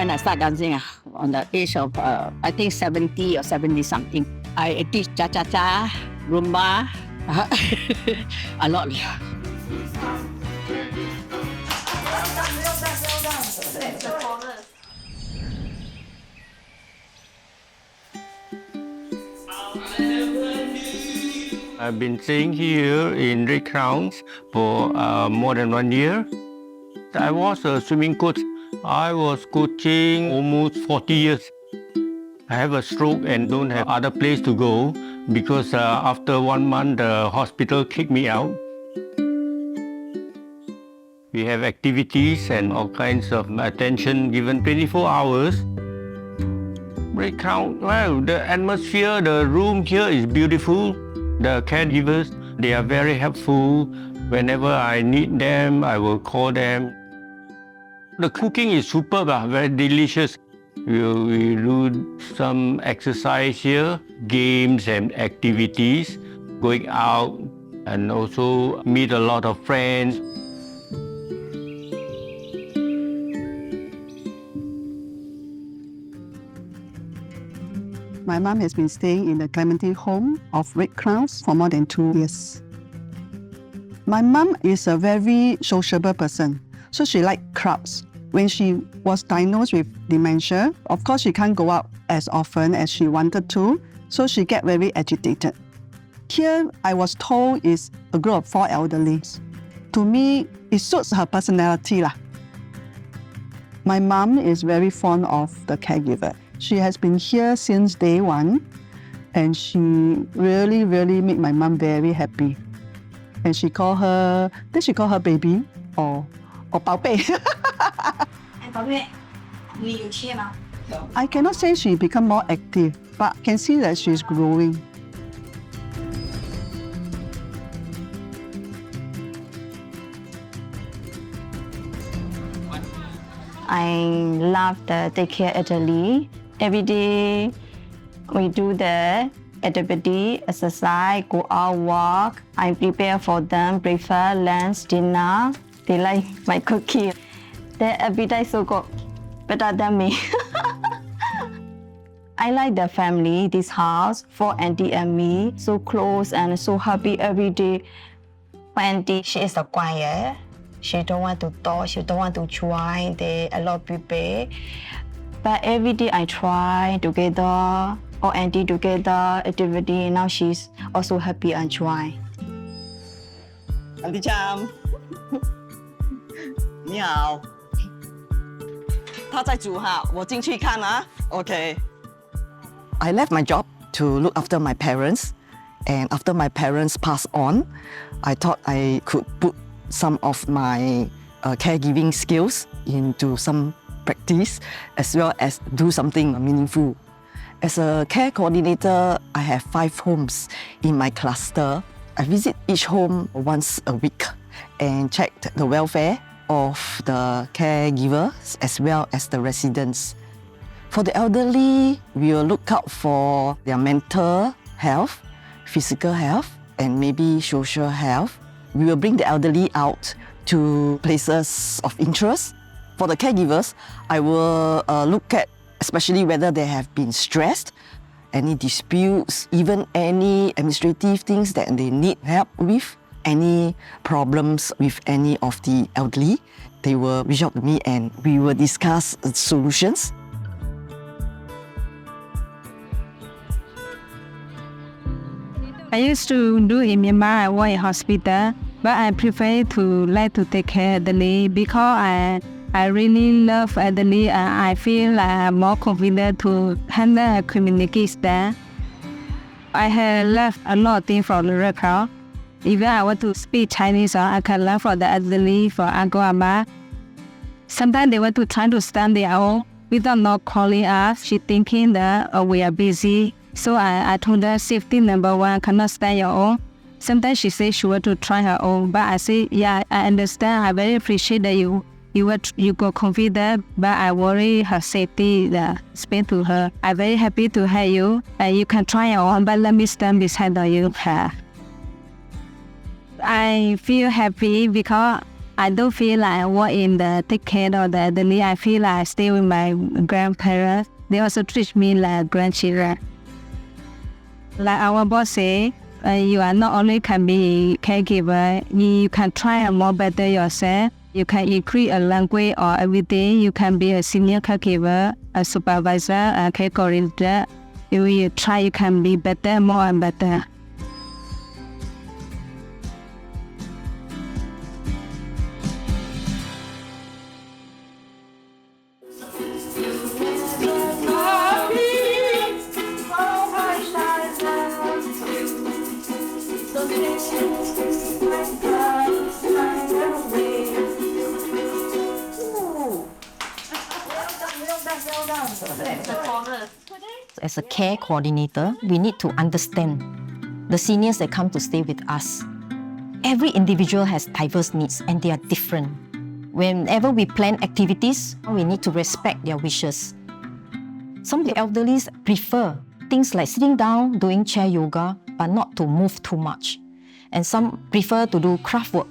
when I start dancing on the age of, I think 70 or 70 something. I teach cha-cha-cha, rumba, a lot. I've been staying here in Red Crowns for more than 1 year. I was a swimming coach. I was coaching almost 40 years. I have a stroke and don't have other place to go because after 1 month the hospital kicked me out. We have activities and all kinds of attention given 24 hours. Red Crown, well, the atmosphere, the room here is beautiful. The caregivers, they are very helpful. Whenever I need them, I will call them. The cooking is superb, very delicious. We do some exercise here, games and activities, going out and also meet a lot of friends. My mom has been staying in the Clementi home of Red Crowns for more than 2 years. My mom is a very sociable person, so she likes crowds. When she was diagnosed with dementia, of course she can't go out as often as she wanted to, so she get very agitated. Here, I was told is a group of 4 elderlies. To me, it suits her personality. My mom is very fond of the caregiver. She has been here since day one, and she really made my mom very happy. And she call her baby or 宝贝. I cannot say she become more active, but can see that she's growing. I love the daycare elderly. Every day we do the activity, exercise, go out, walk. I prepare for them breakfast, lunch, dinner. They like my cookie. Their appetite so good, better than me. I like the family, this house, for Auntie and me, so close and so happy every day. Auntie, she is a quiet. She don't want to talk, she don't want to try. There are a lot of people. But every day I try together, or Auntie together, activity. Now she's also happy and try. Auntie Cham, 你好。她在煮哈，我进去看啊。Okay. I left my job to look after my parents, and after my parents passed on, I thought I could put some of my caregiving skills into some practice, as well as do something meaningful. As a care coordinator, I have 5 homes in my cluster. I visit each home once a week and check the welfare of the caregivers as well as the residents. For the elderly, we will look out for their mental health, physical health, and maybe social health. We will bring the elderly out to places of interest. For the caregivers, I will look at especially whether they have been stressed, any disputes, even any administrative things that they need help with, any problems with any of the elderly. They will reach out to me and we will discuss solutions. I used to do in Myanmar, I work in hospital, but I prefer to take care of the elderly because I really love elderly and I feel more confident to handle communities there. I have learned a lot of things from the Red Cross. Even I want to speak Chinese, I can learn from the elderly, from Uncle Amma. Sometimes they want to try to stand their own without not calling us. She thinking that we are busy. So I told her safety number 1, cannot stand your own. Sometimes she says she want to try her own, but I say, yeah, I understand. I very appreciate that you go confident, but I worry her safety. Explain to her, I'm very happy to have you, and you can try your own, but let me stand beside you. I feel happy because I don't feel like I work in the take care of the elderly. I feel like I stay with my grandparents. They also treat me like grandchildren. Like our boss say, you are not only can be caregiver, you can try more better yourself. You can increase a language or everything. You can be a senior caregiver, a supervisor, a care coordinator. If you try, you can be better, more and better. As a care coordinator, we need to understand the seniors that come to stay with us. Every individual has diverse needs and they are different. Whenever we plan activities, we need to respect their wishes. Some of the elderly prefer things like sitting down, doing chair yoga, but not to move too much. And some prefer to do craft work.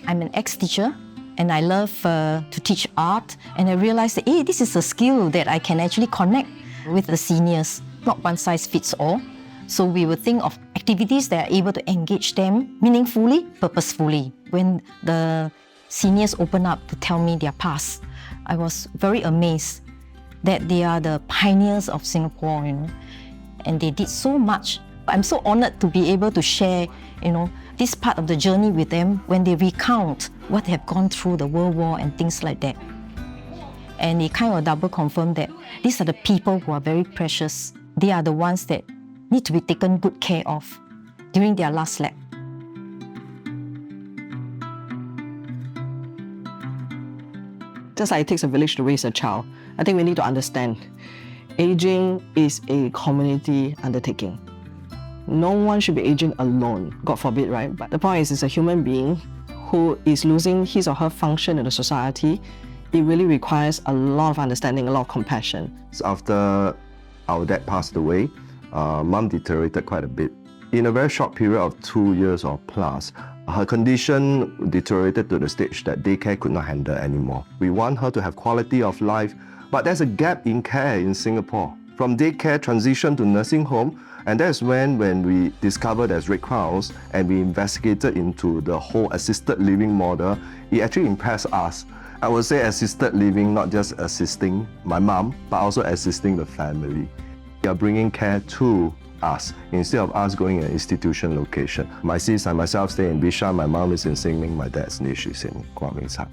I'm an ex-teacher and I love to teach art, and I realized that this is a skill that I can actually connect with the seniors, not one size fits all. So we will think of activities that are able to engage them meaningfully, purposefully. When the seniors open up to tell me their past, I was very amazed that they are the pioneers of Singapore, and they did so much. I'm so honored to be able to share, this part of the journey with them when they recount what they have gone through, the World War and things like that. And it kind of double confirmed that these are the people who are very precious. They are the ones that need to be taken good care of during their last lap. Just like it takes a village to raise a child, I think we need to understand aging is a community undertaking. No one should be aging alone, God forbid, right? But the point is, it's a human being who is losing his or her function in the society. It really requires a lot of understanding, a lot of compassion. So after our dad passed away, mom deteriorated quite a bit. In a very short period of 2 years or plus, her condition deteriorated to the stage that daycare could not handle anymore. We want her to have quality of life, but there's a gap in care in Singapore. From daycare transition to nursing home, and that's when we discovered as Red Cross and we investigated into the whole assisted living model, it actually impressed us. I would say assisted living, not just assisting my mom, but also assisting the family. We are bringing care to us instead of us going in an institution location. My sis and myself stay in Bishan, my mom is in Xingming, my dad's niece is in Kwok Wing Sat.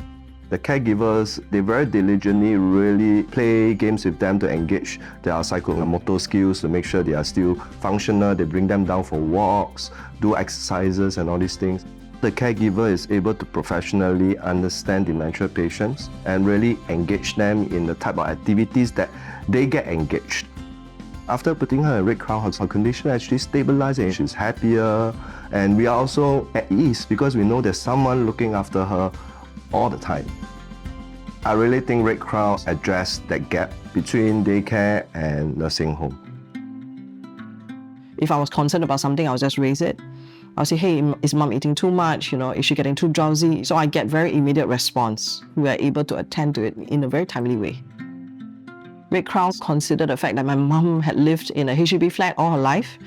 The caregivers, they very diligently really play games with them to engage their psychomotor skills to make sure they are still functional. They bring them down for walks, do exercises and all these things. The caregiver is able to professionally understand dementia patients and really engage them in the type of activities that they get engaged. After putting her in Red Crown, her condition actually stabilized and she's happier. And we are also at ease because we know there's someone looking after her all the time. I really think Red Cross addressed that gap between daycare and nursing home. If I was concerned about something, I'll just raise it. I'll say, hey, is mom eating too much? Is she getting too drowsy? So I get very immediate response. We are able to attend to it in a very timely way. Red Cross considered the fact that my mom had lived in a HDB flat all her life,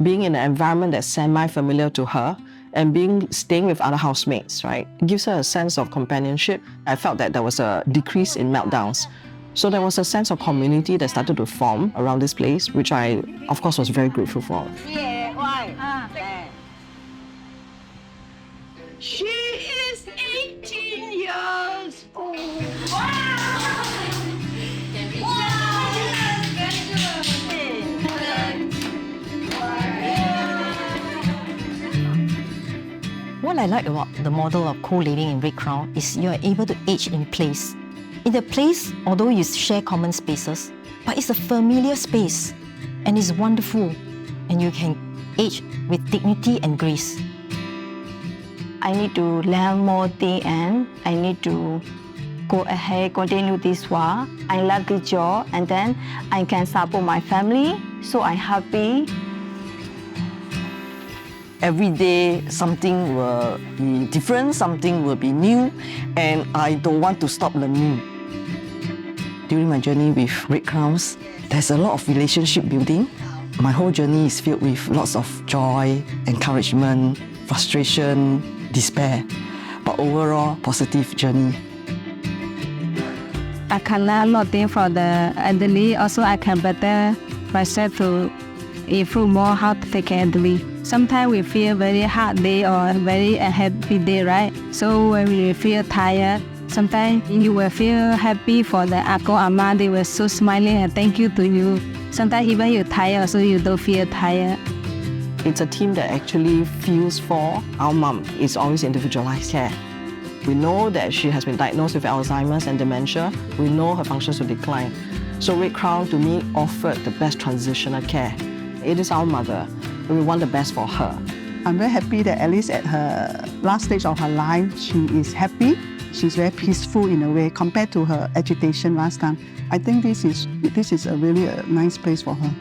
being in an environment that's semi-familiar to her, and staying with other housemates, right? It gives her a sense of companionship. I felt that there was a decrease in meltdowns. So there was a sense of community that started to form around this place, which I, of course, was very grateful for. Yeah, why? She is 18 years old. What I like about the model of co-living in Red Crown is you are able to age in place. In the place, although you share common spaces, but it's a familiar space and it's wonderful and you can age with dignity and grace. I need to learn more things and I need to go ahead, continue this work. I love this job and then I can support my family, so I'm happy. every day something will be different, something will be new, and I don't want to stop learning. During my journey with Red Crowns, there's a lot of relationship building. My whole journey is filled with lots of joy, encouragement, frustration, despair, but overall positive journey. I can learn a lot of things from the elderly. Also, I can better myself to improve more how to take care of the elderly. Sometimes we feel very hard day or very unhappy day, right? So when we feel tired, sometimes you will feel happy for the Uncle Ama. They were so smiling and thank you to you. Sometimes even you're tired, so you don't feel tired. It's a team that actually feels for our mum. It's always individualized care. We know that she has been diagnosed with Alzheimer's and dementia. We know her functions will decline. So Red Crown, to me, offered the best transitional care. It is our mother, and we want the best for her. I'm very happy that at least at her last stage of her life, she is happy. She's very peaceful in a way compared to her agitation last time. I think this is a really nice place for her.